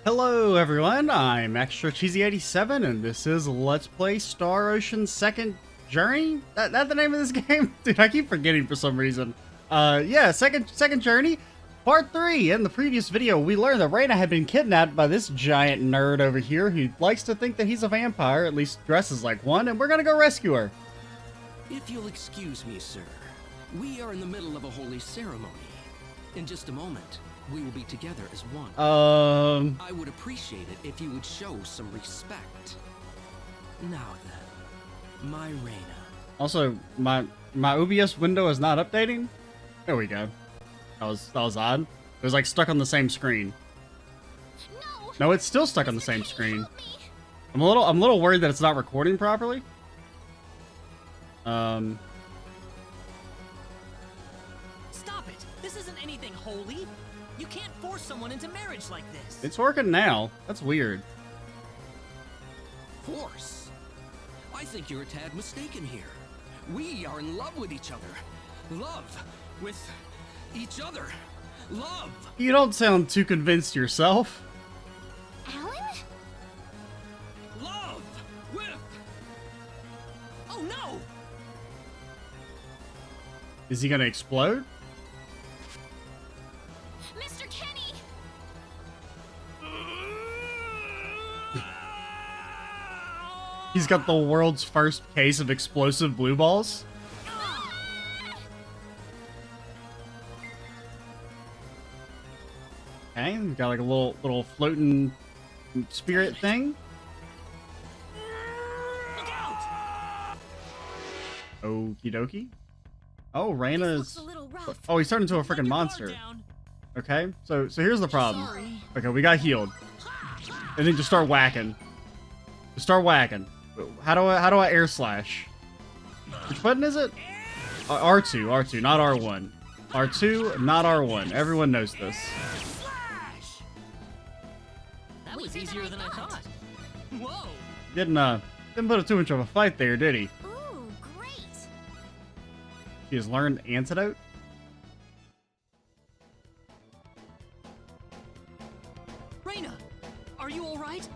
Hello everyone, I'm Extra Cheesy 87 and this is Let's Play Star Ocean Second Journey? That the name of this game? Dude, I keep forgetting for some reason. Yeah, second Journey, Part 3. In the previous video, we learned that Rena had been kidnapped by this giant nerd over here who likes to think that he's a vampire, at least dresses like one, and we're gonna go rescue her. If you'll excuse me, sir, we are in the middle of a holy ceremony. In just a moment, we will be together as one. I would appreciate it if you would show some respect. Now then, my Rena. Also, my OBS window is not updating. There we go. That was odd. It was like stuck on the same screen. No, it's still stuck on the same screen. I'm a little worried that it's not recording properly. Stop it! This isn't anything holy. You can't force someone into marriage like this. It's working now. That's weird. Force? I think you're a tad mistaken here. We are in love with each other. Love with each other. Love. You don't sound too convinced yourself. Alan? Love with... Oh no! Is he gonna explode? Mr. Kenny! He's got the world's first case of explosive blue balls. Okay, we got like a little floating spirit thing. Look out! Okie dokie. Oh, Rena's... A little rough. Oh, he's turned into a Let freaking your guard monster. down. Okay, so here's the problem. Sorry. Okay, we got healed. And then just start whacking. Just start whacking. How do I air slash? Which button is it? R2, not R1. R2, not R1. Everyone knows this. That was easier than I thought. Whoa! Didn't put too much of a fight there, did he? Ooh, great. He has learned antidote. Rena, are you all right?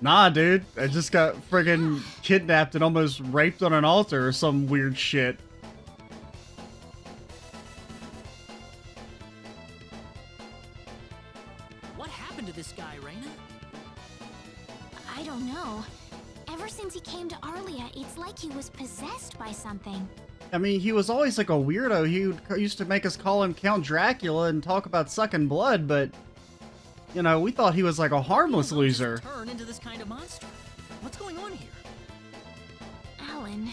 Nah, dude. I just got friggin' kidnapped and almost raped on an altar or some weird shit. What happened to this guy, Rena? I don't know. Ever since he came to Arlia, it's like he was possessed by something. I mean, he was always like a weirdo. He used to make us call him Count Dracula and talk about sucking blood, but... You know, we thought he was like a harmless People don't just loser. Turn into this kind of monster. What's going on here? Alan,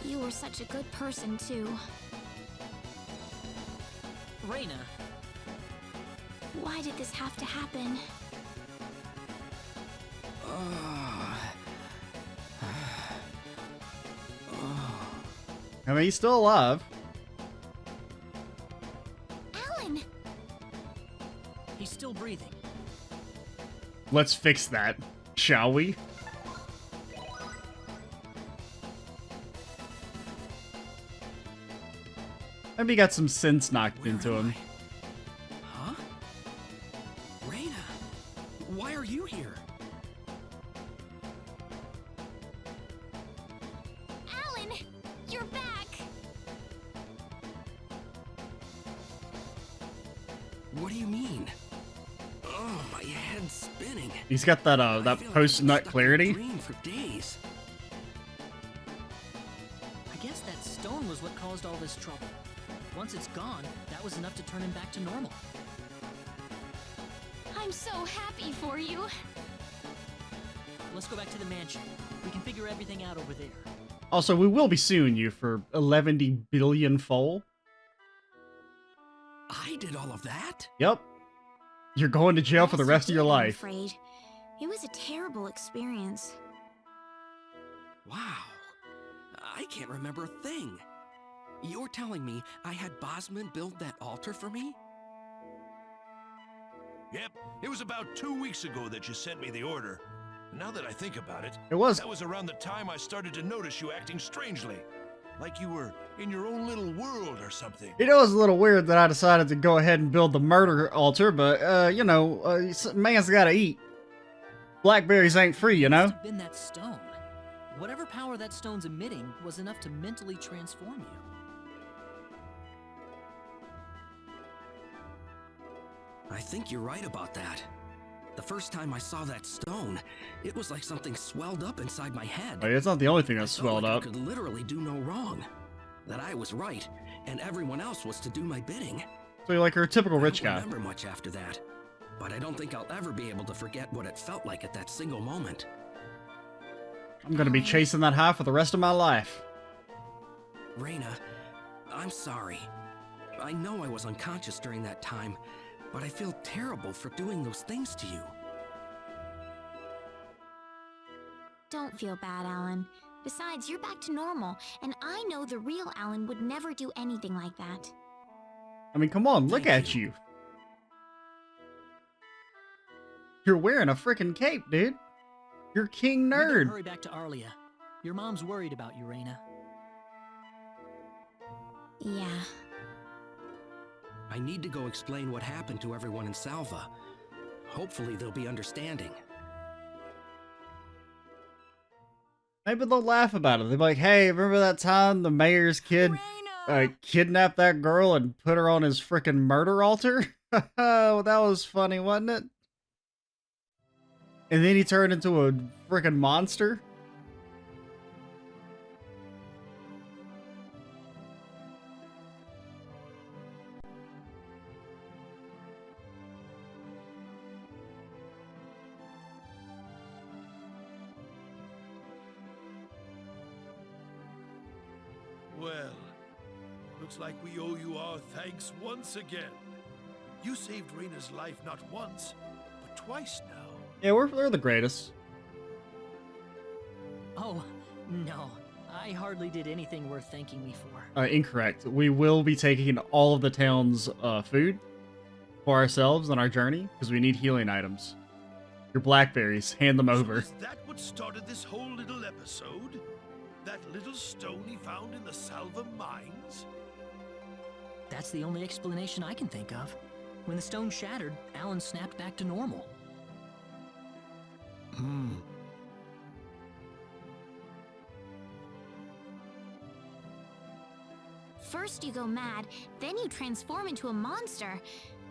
you were such a good person, too. Rena, Why did this have to happen? I mean, he's still alive. Alan! he's still breathing. Let's fix that, shall we? Maybe he got some sense knocked Where into am him. I? Huh? Rena, why are you here? Alan! You're back! What do you mean? Oh, my head's spinning. He's got that I that feel like I've post been nut stuck in a clarity. dream for days. I guess that stone was what caused all this trouble. Once it's gone, that was enough to turn him back to normal. I'm so happy for you. Let's go back to the mansion. We can figure everything out over there. Also, we will be suing you for 11 billion foal. I did all of that? Yep. You're going to jail for the Yes, rest of you your did, I'm life. afraid. It was a terrible experience. Wow. I can't remember a thing. You're telling me I had Bosman build that altar for me? Yep, it was about 2 weeks ago that you sent me the order. Now that I think about it, It was. that was around the time I started to notice you acting strangely. Like you were in your own little world or something. You know, it was a little weird that I decided to go ahead and build the murder altar, but, you know, man's gotta eat. Blackberries ain't free, you It know? must have been that stone. Whatever power that stone's emitting was enough to mentally transform you. I think you're right about that. The first time I saw that stone, it was like something swelled up inside my head. Like, it's not the only thing that I felt swelled like up. I could literally do no wrong. That I was right, and everyone else was to do my bidding. So you're like you're a typical rich I don't guy. remember much after that, but I don't think I'll ever be able to forget what it felt like at that single moment. I'm gonna be chasing that high for the rest of my life. Rena, I'm sorry. I know I was unconscious during that time, but I feel terrible for doing those things to you. Don't feel bad, Alan. Besides, you're back to normal, and I know the real Alan would never do anything like that. I mean, come on, look Thank at you. you. You're wearing a freaking cape, dude. You're King We better Nerd. hurry back to Arlia. Your mom's worried about you, Rena. Yeah. I need to go explain what happened to everyone in Salva. Hopefully they'll be understanding. Maybe they'll laugh about it. They'll be like, hey, remember that time the mayor's kid kidnapped that girl and put her on his freaking murder altar? Oh, that was funny, wasn't it? And then he turned into a freaking monster? Well, looks like we owe you our thanks once again. You saved Rena's life not once, but twice now. Yeah, they're the greatest. Oh, no. I hardly did anything worth thanking me for. Incorrect. We will be taking all of the town's food for ourselves on our journey because we need healing items. Your blackberries, hand them over. So is that what started this whole little episode? That little stone he found in the Salva mines? That's the only explanation I can think of. When the stone shattered, Alan snapped back to normal. First you go mad, then you transform into a monster.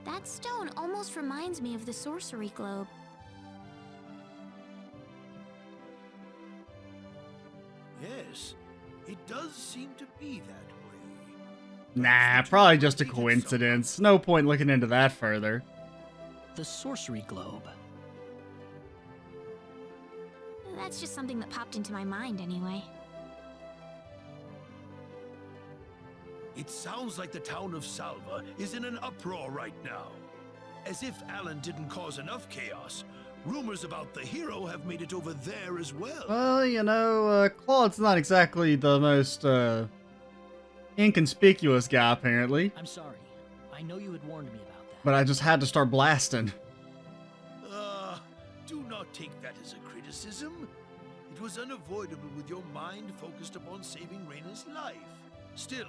That stone almost reminds me of the Sorcery Globe. Yes, it does seem to be that way. Nah, probably just a coincidence. No point looking into that further. The Sorcery Globe. That's just something that popped into my mind anyway. It sounds like the town of Salva is in an uproar right now. As if Alan didn't cause enough chaos, rumors about the hero have made it over there as well. Well, you know, Claude's not exactly the most inconspicuous guy, apparently. I'm sorry. I know you had warned me about that. But I just had to start blasting. Do not take that as a criticism. It was unavoidable with your mind focused upon saving Rena's life. Still,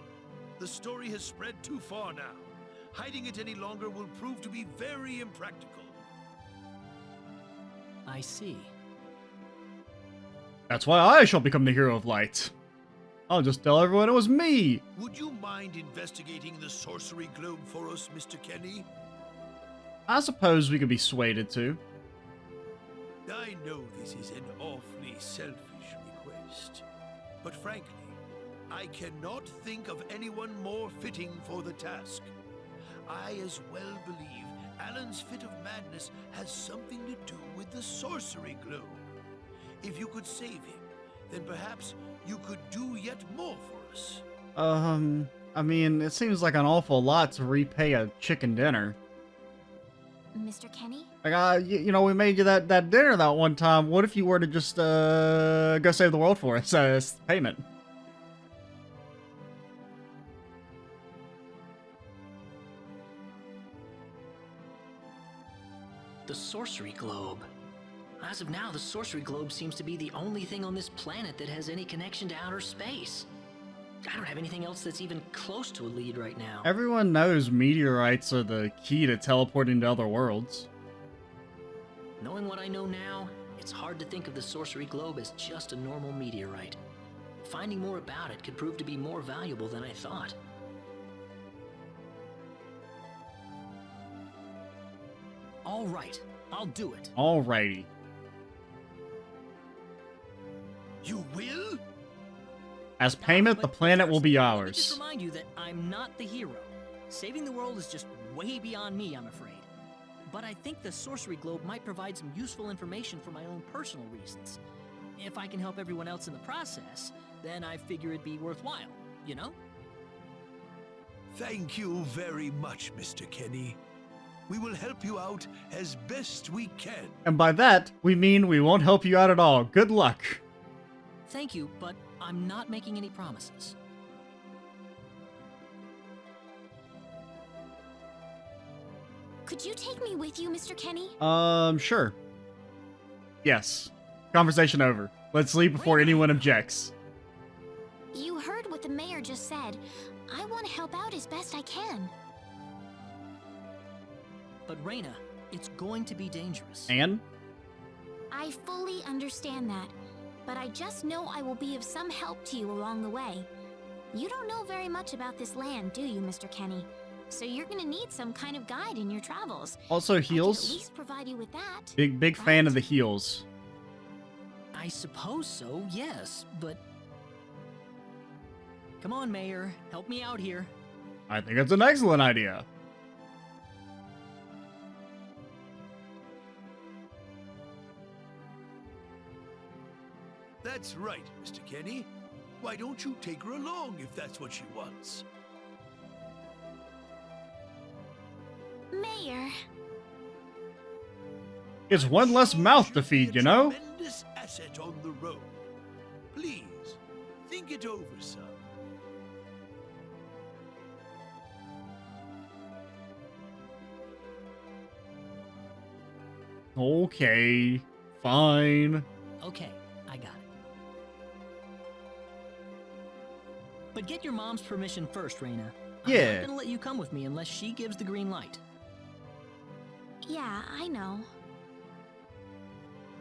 the story has spread too far now. Hiding it any longer will prove to be very impractical. I see. That's why I shall become the hero of light. I'll just tell everyone it was me. Would you mind investigating the Sorcery Globe for us, Mr. Kenny? I suppose we could be swayed to. I know this is an awfully selfish request, but frankly, I cannot think of anyone more fitting for the task. I as well believe Alan's fit of madness has something to do with the Sorcery Globe. If you could save him, then perhaps you could do yet more for us. I mean, it seems like an awful lot to repay a chicken dinner. Mr. Kenny? Like, you know, we made you that dinner that one time. What if you were to just, go save the world for us as payment? The Sorcery Globe. As of now, the Sorcery Globe seems to be the only thing on this planet that has any connection to outer space. I don't have anything else that's even close to a lead right now. Everyone knows meteorites are the key to teleporting to other worlds. Knowing what I know now, it's hard to think of the Sorcery Globe as just a normal meteorite. Finding more about it could prove to be more valuable than I thought. All right, I'll do it. Alrighty. You will? As payment, the planet will be Let me just ours. remind you that I'm not the hero. Saving the world is just way beyond me, I'm afraid. But I think the Sorcery Globe might provide some useful information for my own personal reasons. If I can help everyone else in the process, then I figure it'd be worthwhile, you know? Thank you very much, Mr. Kenny. We will help you out as best we can. And by that, we mean we won't help you out at all. Good luck. Thank you, but I'm not making any promises. Could you take me with you, Mr. Kenny? Sure. Yes. Conversation over. Let's leave before anyone objects. You heard what the mayor just said. I want to help out as best I can. But Rena, it's going to be dangerous. And? I fully understand that, but I just know I will be of some help to you along the way. You don't know very much about this land, do you, Mr. Kenny? So you're gonna need some kind of guide in your travels. Also I can at heals. least provide you with that. Big fan of the heals. I suppose so, yes, but... Come on, Mayor, help me out here. I think it's an excellent idea. That's right, Mr. Kenny. Why don't you take her along if that's what she wants? Mayor, It's one less mouth to feed, you know? Tremendous asset on the road. Please, think it over, son. Okay. Fine. Okay, I got it. But get your mom's permission first, Rena. I'm Yeah. not gonna let you come with me unless she gives the green light. yeah, I know.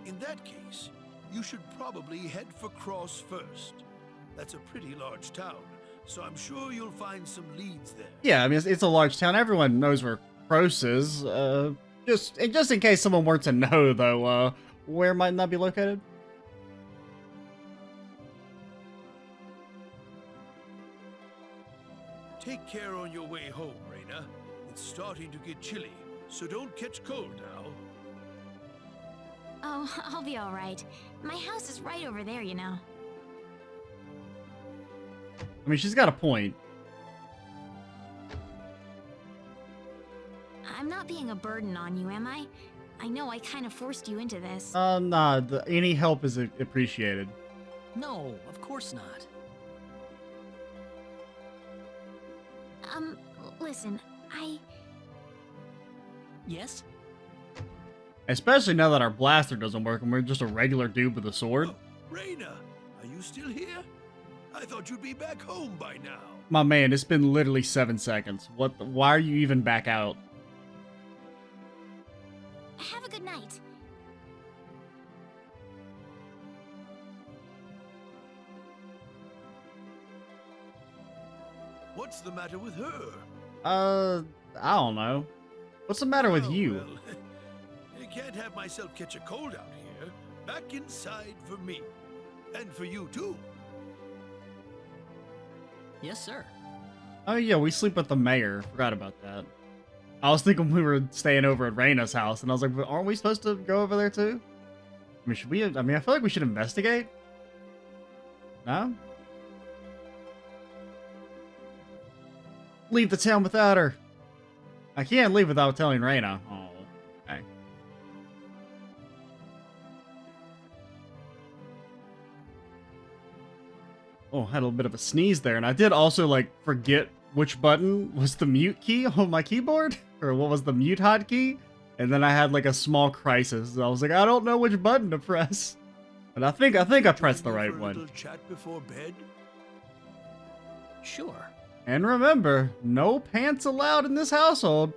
In that case, you should probably head for Cross first. That's a pretty large town, so I'm sure you'll find some leads there. Yeah, I mean, it's a large town. Everyone knows where Cross is. Just in case someone were to know, though, where might not be located? Take care on your way home, Rena. It's starting to get chilly, so don't catch cold now. Oh, I'll be all right. My house is right over there, you know. I mean, she's got a point. I'm not being a burden on you, am I? I know I kind of forced you into this. Nah, any help is appreciated. No, of course not. Listen, Yes? Especially now that our blaster doesn't work and we're just a regular dude with a sword. Oh, Rena, are you still here? I thought you'd be back home by now. My man, it's been literally 7 seconds. Why are you even back out? have a good night. What's the matter with her? I don't know. What's the matter with Oh, you? well, I can't have myself catch a cold out here. Back inside for me. And for you, too. Yes, sir. Oh yeah, we sleep with the mayor. Forgot about that. I was thinking we were staying over at Rena's house, and I was like, aren't we supposed to go over there too? I mean, should we? I mean, I feel like we should investigate. No? Leave the town without her. I can't leave without telling Rena. Oh, okay. Oh, had a little bit of a sneeze there, and I did also, like, forget which button was the mute key on my keyboard, or what was the mute hotkey, and then I had, like, a small crisis. I was like, I don't know which button to press. But I think I pressed the Join me right for a one. little chat before bed? Sure. And remember, no pants allowed in this household.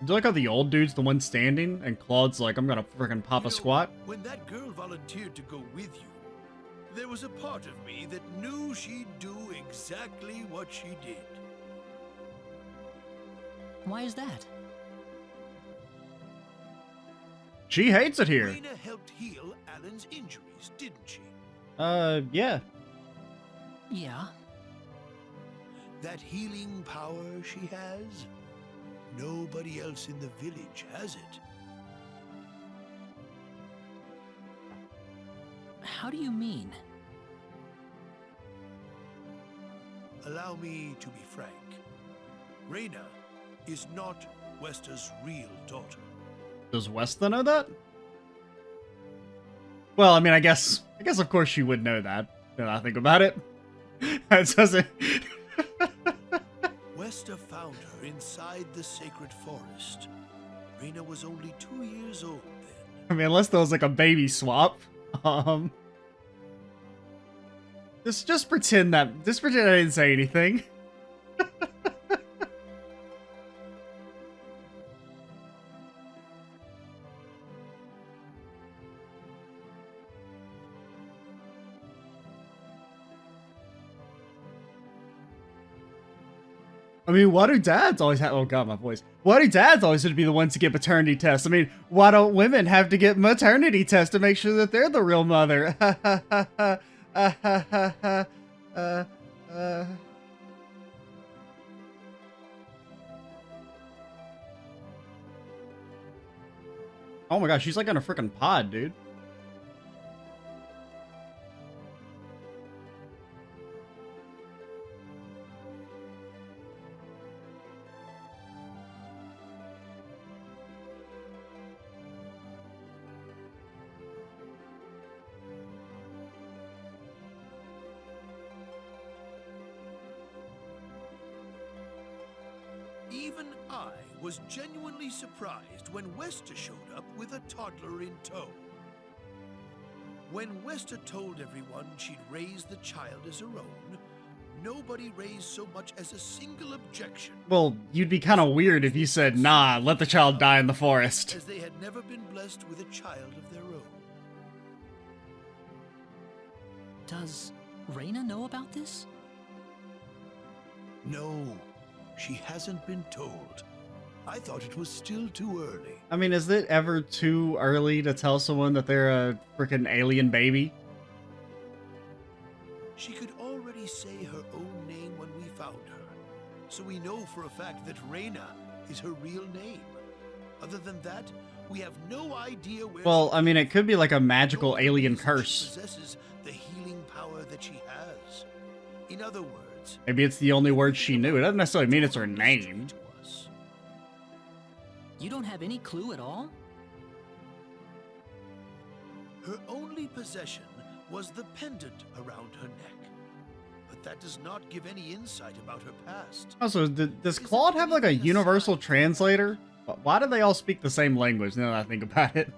Do you like how the old dude's the one standing and Claude's like, I'm gonna freaking pop a squat? When that girl volunteered to go with you, there was a part of me that knew she'd do exactly what she did. Why is that? She hates it here. Rena helped heal Alan's injuries, didn't she? Yeah. Yeah. That healing power she has, nobody else in the village has it. How do you mean? Allow me to be frank. Rena is not Wester's real daughter. Does Westa know that? Well, I mean, I guess of course she would know that. Now I think about it. That doesn't. Westa found her inside the sacred forest. Rena was only 2 years old then. I mean, unless there was like a baby swap. Just pretend I didn't say anything. I mean, why do dads always have... Oh, God, my voice. Why do dads always have to be the ones to get paternity tests? I mean, why don't women have to get maternity tests to make sure that they're the real mother? Oh, my gosh, she's like on a freaking pod, dude. Even I was genuinely surprised when Westa showed up with a toddler in tow. When Westa told everyone she'd raised the child as her own, nobody raised so much as a single objection. Well, you'd be kind of weird if you said, nah, let the child die in the forest. As they had never been blessed with a child of their own. Does Rena know about this? No, she hasn't been told. I thought it was still too early. I mean, is it ever too early to tell someone that they're a freaking alien baby? She could already say her own name when we found her, so we know for a fact that Rena is her real name. Other than that, we have no idea where. Well, I mean, it could be like a magical alien She curse. possesses the healing power that she has. In other words, Maybe it's the only word she knew. It doesn't necessarily mean it's her name. to us. You don't have any clue at all? Her only possession was the pendant around her neck. But that does not give any insight about her past. Also, does Claude have like a universal translator? Why do they all speak the same language now that I think about it?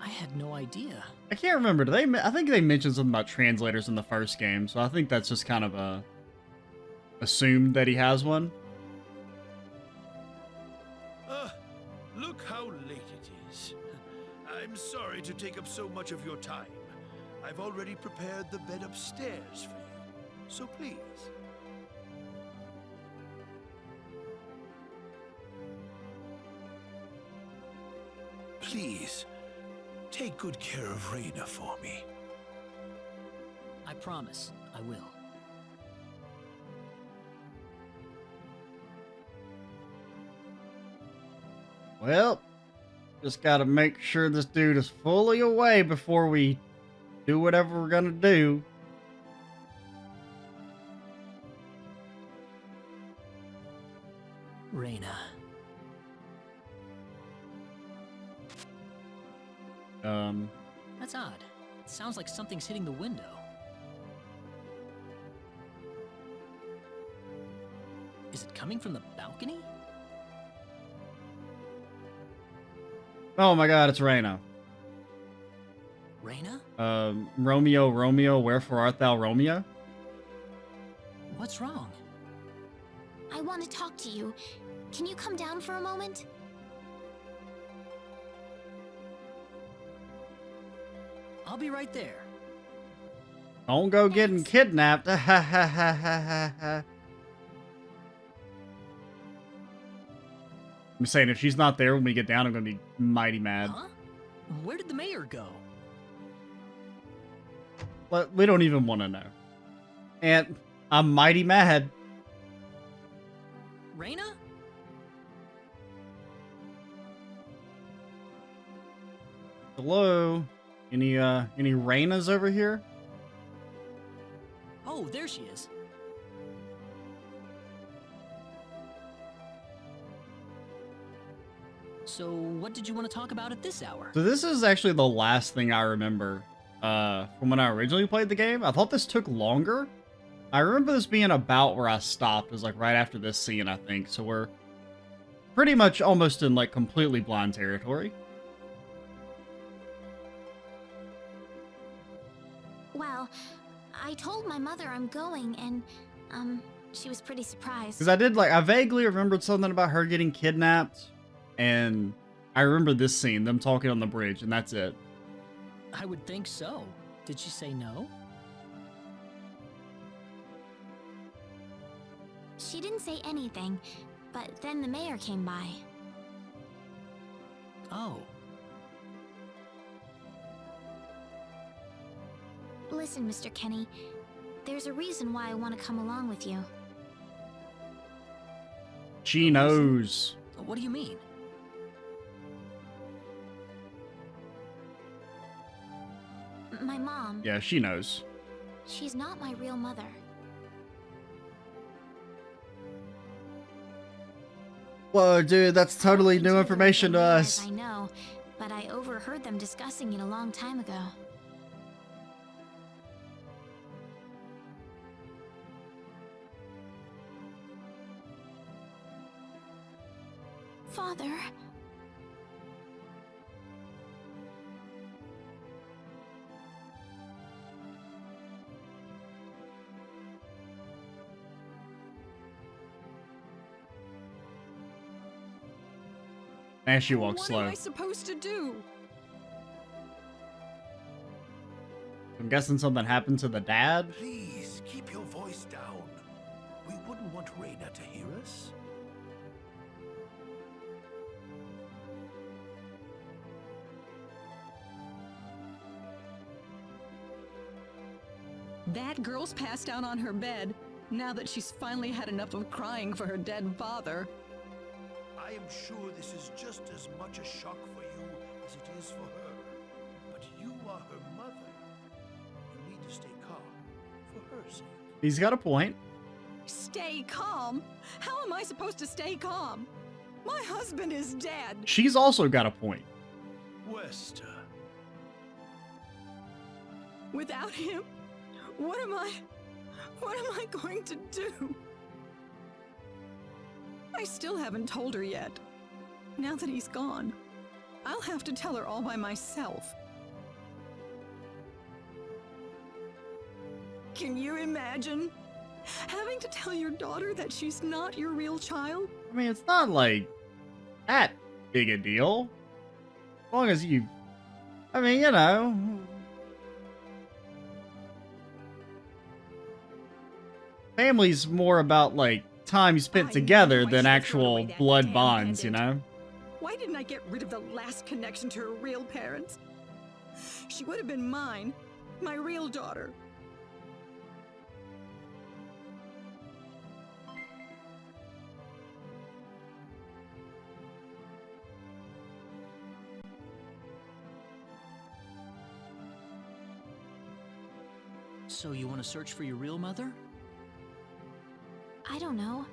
I had no idea. I can't remember. I think they mentioned something about translators in the first game, so I think that's just kind of assumed that he has one. Look how late it is. I'm sorry to take up so much of your time. I've already prepared the bed upstairs for you, so please. Please, take good care of Rena for me. I promise, I will. Well, just gotta make sure this dude is fully away before we do whatever we're gonna do. Rena. That's odd. It sounds like something's hitting the window. coming from the balcony? Oh my god, it's Rena. Rena? Romeo, Romeo, wherefore art thou, Romeo? What's wrong? I want to talk to you. Can you come down for a moment? I'll be right there. Don't go getting kidnapped. Ha ha ha ha ha ha. I'm saying if she's not there when we get down, I'm gonna be mighty mad. Huh? Where did the mayor go? But we don't even want to know. And I'm mighty mad. Rena? Hello? Any Renas over here? Oh, there she is. So, what did you want to talk about at this hour? So this is actually the last thing I remember from when I originally played the game. I thought this took longer. I remember this being about where I stopped. It was like right after this scene, I think. So we're pretty much almost in like completely blind territory. Well, I told my mother I'm going, and, she was pretty surprised. Because I vaguely remembered something about her getting kidnapped. And I remember this scene, them talking on the bridge, and that's it. I would think so. Did she say no? She didn't say anything, but then the mayor came by. Oh. Listen, Mr. Kenny, there's a reason why I want to come along with you. She knows. What do you mean? My mom, Yeah, she knows. she's not my real mother. Whoa, dude, that's totally new information to us. I know, but I overheard them discussing it a long time ago. Father. And she walks What slow. am I supposed to do? I'm guessing something happened to the dad. Please keep your voice down. We wouldn't want Rena to hear us. That girl's passed out on her bed, now that she's finally had enough of crying for her dead father. I am sure this is just as much a shock for you as it is for her. But you are her mother. You need to stay calm for her sake. He's got a point. Stay calm? How am I supposed to stay calm? My husband is dead. She's also got a point. Wester. Without him, what am I going to do? I still haven't told her yet. Now that he's gone, I'll have to tell her all by myself. Can you imagine having to tell your daughter that she's not your real child? I mean, it's not like that big a deal. As long as you, I mean, you know. Family's more about like time spent I together knew I than should have thrown away actual that blood damn bonds, you pendant. know? Why didn't I get rid of the last connection to her real parents? She would have been mine, my real daughter. So you want to search for your real mother? I don't know.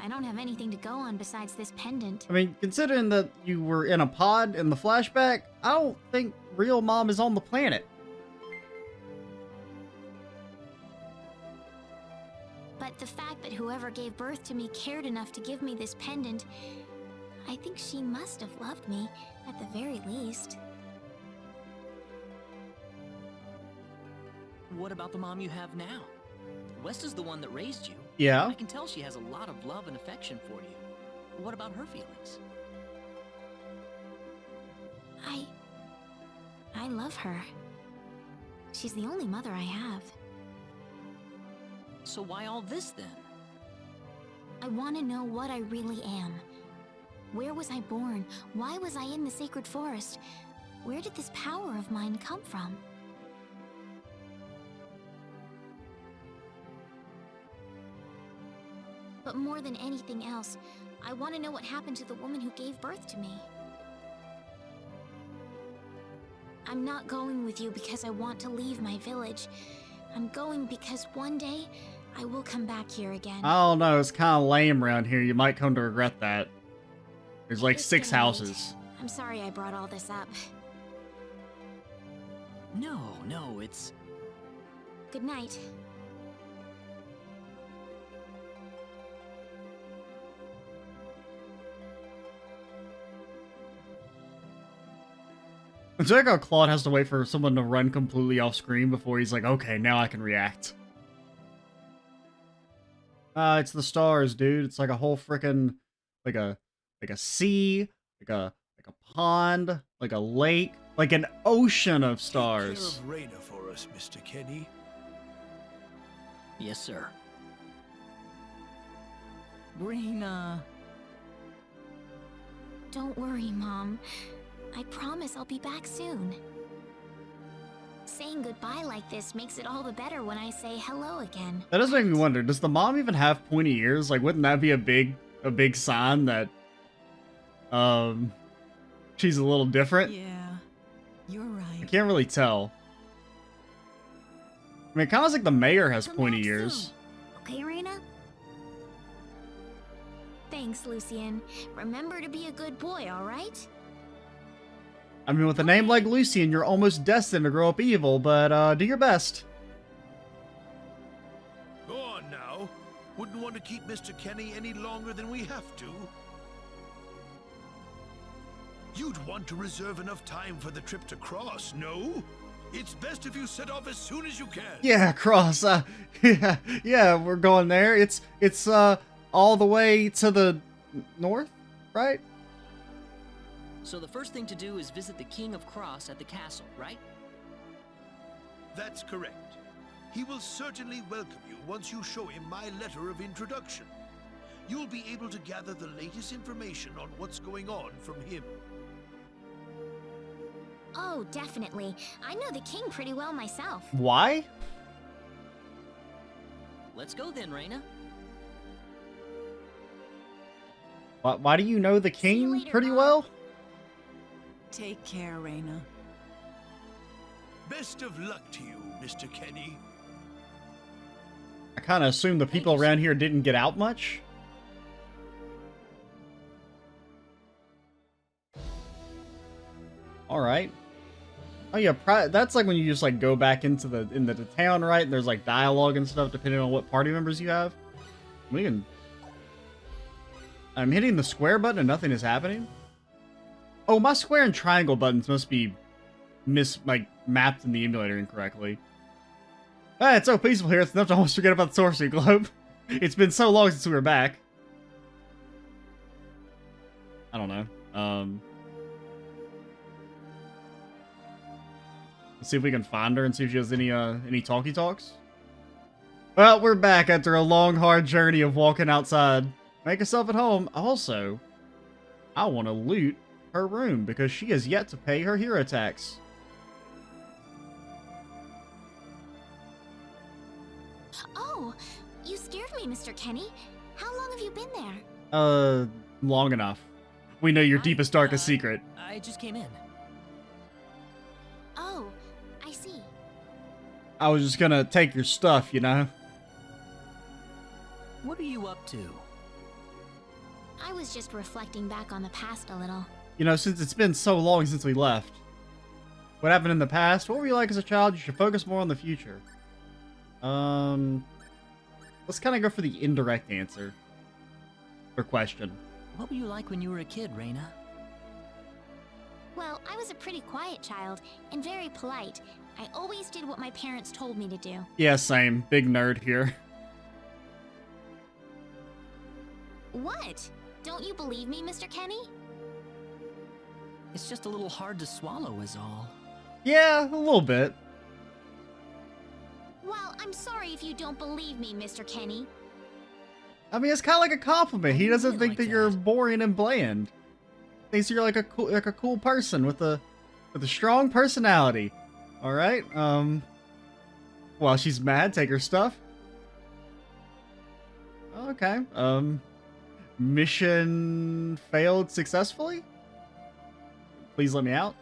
I don't have anything to go on besides this pendant. I mean, considering that you were in a pod in the flashback, I don't think real mom is on the planet. But But the fact that whoever gave birth to me cared enough to give me this pendant, I think she must have loved me, at the very least. What about the mom you have now? West is the one that raised you. Yeah. I can tell she has a lot of love and affection for you. What about her feelings? I love her. She's the only mother I have. So why all this then? I want to know what I really am. Where was I born? Why was I in the sacred forest? Where did this power of mine come from? But more than anything else, I want to know what happened to the woman who gave birth to me. I'm not going with you because I want to leave my village. I'm going because one day, I will come back here again. I don't know, it's kind of lame around here. You might come to regret that. There's like It's 6 getting late. houses. I'm sorry I brought all this up. No, it's... Good night. It's like how Claude has to wait for someone to run completely off screen before he's like, okay, now I can react. It's the stars, dude. It's like a whole frickin' like a sea, like a pond, like a lake, like an ocean of stars. Take care of Rena for us, Mr. Kenny. Yes, sir. Rena... Don't worry, Mom. I promise I'll be back soon. Saying goodbye like this makes it all the better when I say hello again. That does make me wonder, does the mom even have pointy ears? Like, wouldn't that be a big sign that she's a little different? Yeah, you're I right. can't really tell. I mean, it kind of looks like the mayor has Come pointy back ears. soon. Okay, Rena? Thanks, Lucien. Remember to be a good boy, all right? I mean, with a name like Lucien, you're almost destined to grow up evil, but do your best. Go on now. Wouldn't want to keep Mr. Kenny any longer than we have to. You'd want to reserve enough time for the trip to Cross, no? It's best if you set off as soon as you can. Yeah, Cross. Yeah, we're going there. It's all the way to the north, right? So the first thing to do is visit the King of Cross at the castle, right? That's correct. He will certainly welcome you once you show him my letter of introduction. You'll be able to gather the latest information on what's going on from him. Oh, definitely. I know the king pretty well myself. Why? Let's go then, Rena. Why do you know the See you king later, pretty Mom. well? Take care, Rena. Best of luck to you, Mr. Kenny. I kind of assumed the people around here didn't get out much. All right. Oh yeah, that's like when you just like go back into the town, right? And there's like dialogue and stuff depending on what party members you have. We can. I'm hitting the square button and nothing is happening. Oh, my square and triangle buttons must be mapped in the emulator incorrectly. Ah, it's so peaceful here, it's enough to almost forget about the Sorcery Globe. It's been so long since we were back. I don't know. Let's see if we can find her and see if she has any talkie talks. Well, we're back after a long, hard journey of walking outside. Make yourself at home. Also, I want to loot her room because she has yet to pay her hero tax. Oh, you scared me, Mr. Kenny. How long have you been there? Long enough. We know your deepest, darkest secret. I just came in. Oh, I see. I was just gonna take your stuff, you know? What are you up to? I was just reflecting back on the past a little. You know, since it's been so long since we left. What happened in the past? What were you like as a child? You should focus more on the future. let's kind of go for the indirect answer. Or question. What were you like when you were a kid, Rena? Well, I was a pretty quiet child and very polite. I always did what my parents told me to do. Yeah, same. Big nerd here. What? Don't you believe me, Mr. Kenny? It's just a little hard to swallow is all. Yeah, a little bit. Well, I'm sorry if you don't believe me, Mr. Kenny. I mean, it's kind of like a compliment. He doesn't think that you're boring and bland. Thinks you're like a cool person with a strong personality. All right. Well, she's mad. Take her stuff. Okay. Mission failed successfully. Please let me out.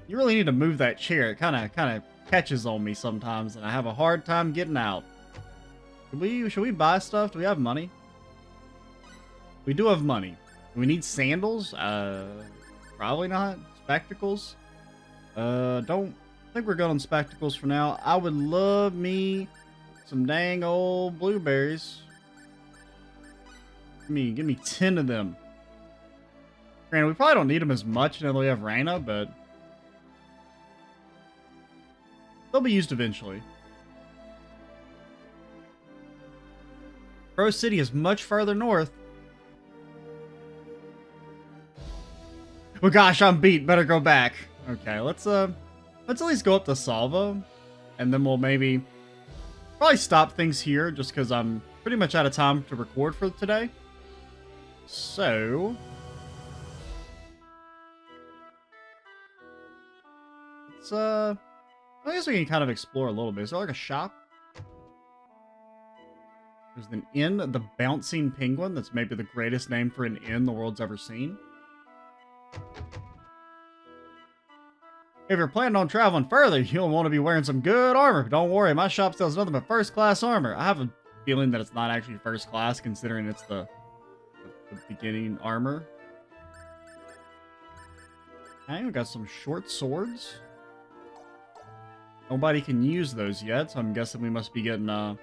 You really need to move that chair. It kind of catches on me sometimes, and I have a hard time getting out. Should we buy stuff? Do we have money? We do have money. Do we need sandals? Probably not. Spectacles? Don't think we're good on spectacles for now. I would love me some dang old blueberries. Give me 10 of them. Granted, we probably don't need them as much now that we have Rena, but they'll be used eventually. Rose City is much further north. Well, gosh, I'm beat. Better go back. Okay, let's at least go up to Salvo, and then we'll maybe probably stop things here just because I'm pretty much out of time to record for today. So let's I guess we can kind of explore a little bit. Is there like a shop? There's an inn, the Bouncing Penguin. That's maybe the greatest name for an inn the world's ever seen. If you're planning on traveling further, you'll want to be wearing some good armor. Don't worry, my shop sells nothing but first-class armor. I have a feeling that it's not actually first class, considering it's the beginning armor. Okay, we got some short swords. Nobody can use those yet, so I'm guessing we must be getting a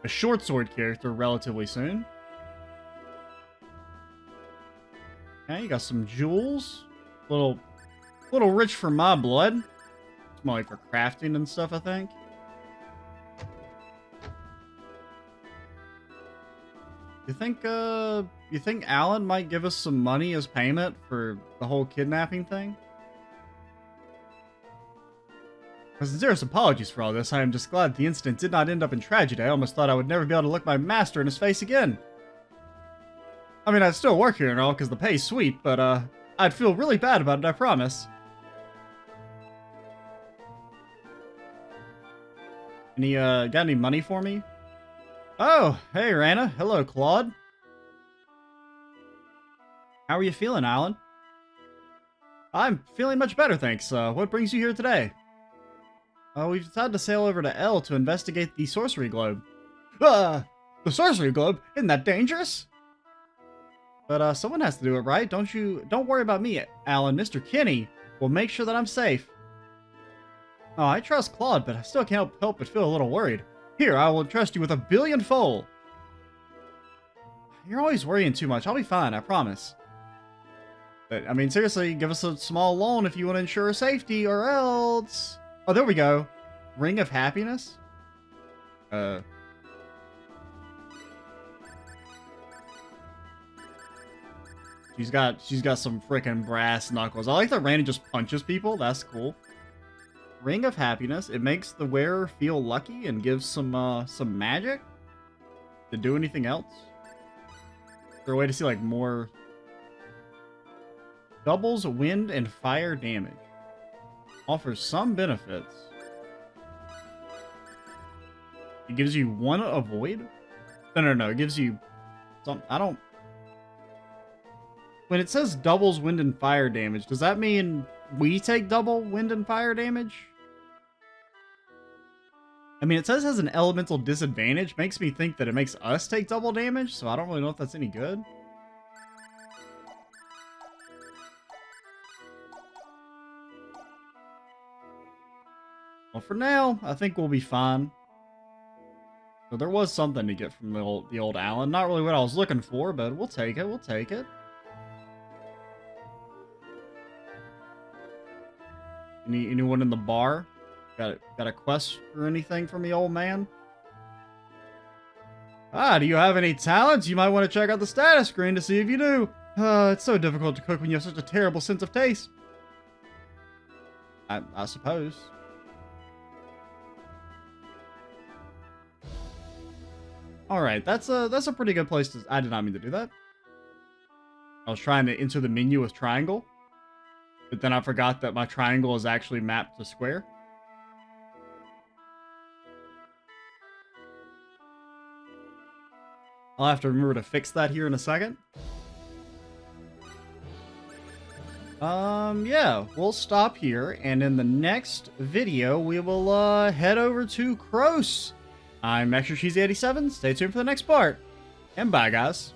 short sword character relatively soon. Okay, you got some jewels. Little rich for my blood. It's more like for crafting and stuff, I think. You think Alan might give us some money as payment for the whole kidnapping thing? My sincerest apologies for all this. I am just glad the incident did not end up in tragedy. I almost thought I would never be able to look my master in his face again. I mean, I'd still work here and all because the pay's sweet, but I'd feel really bad about it, I promise. Got any money for me? Oh, hey, Rena. Hello, Claude. How are you feeling, Alan? I'm feeling much better, thanks. What brings you here today? We've decided to sail over to L to investigate the Sorcery Globe. The Sorcery Globe? Isn't that dangerous? But, someone has to do it, right? Don't worry about me, Alan. Mr. Kenny will make sure that I'm safe. Oh, I trust Claude, but I still can't help but feel a little worried. Here, I will entrust you with 1 billion foal. You're always worrying too much. I'll be fine, I promise. But, I mean, seriously, give us a small loan if you want to ensure safety, or else... Oh, there we go. Ring of Happiness? She's got some freaking brass knuckles. I like that Rena just punches people. That's cool. Ring of Happiness. It makes the wearer feel lucky and gives some magic. To do anything else? Is there a way to see like more? Doubles wind and fire damage. Offers some benefits. It gives you 1 avoid? No. It gives you some. I don't. When it says doubles wind and fire damage, does that mean we take double wind and fire damage? I mean, it says it has an elemental disadvantage. Makes me think that it makes us take double damage, so I don't really know if that's any good. Well, for now, I think we'll be fine. So there was something to get from the old Alan. Not really what I was looking for, but we'll take it. We'll take it. Anyone in the bar? Got a quest or anything from the old man? Ah, do you have any talents? You might want to check out the status screen to see if you do. It's so difficult to cook when you have such a terrible sense of taste. I suppose. Alright, that's a pretty good place to... I did not mean to do that. I was trying to enter the menu with triangle. But then I forgot that my triangle is actually mapped to square. I'll have to remember to fix that here in a second. Yeah, we'll stop here, and in the next video, we will, head over to Kroos. I'm Extra Cheesy 87. Stay tuned for the next part, and bye, guys.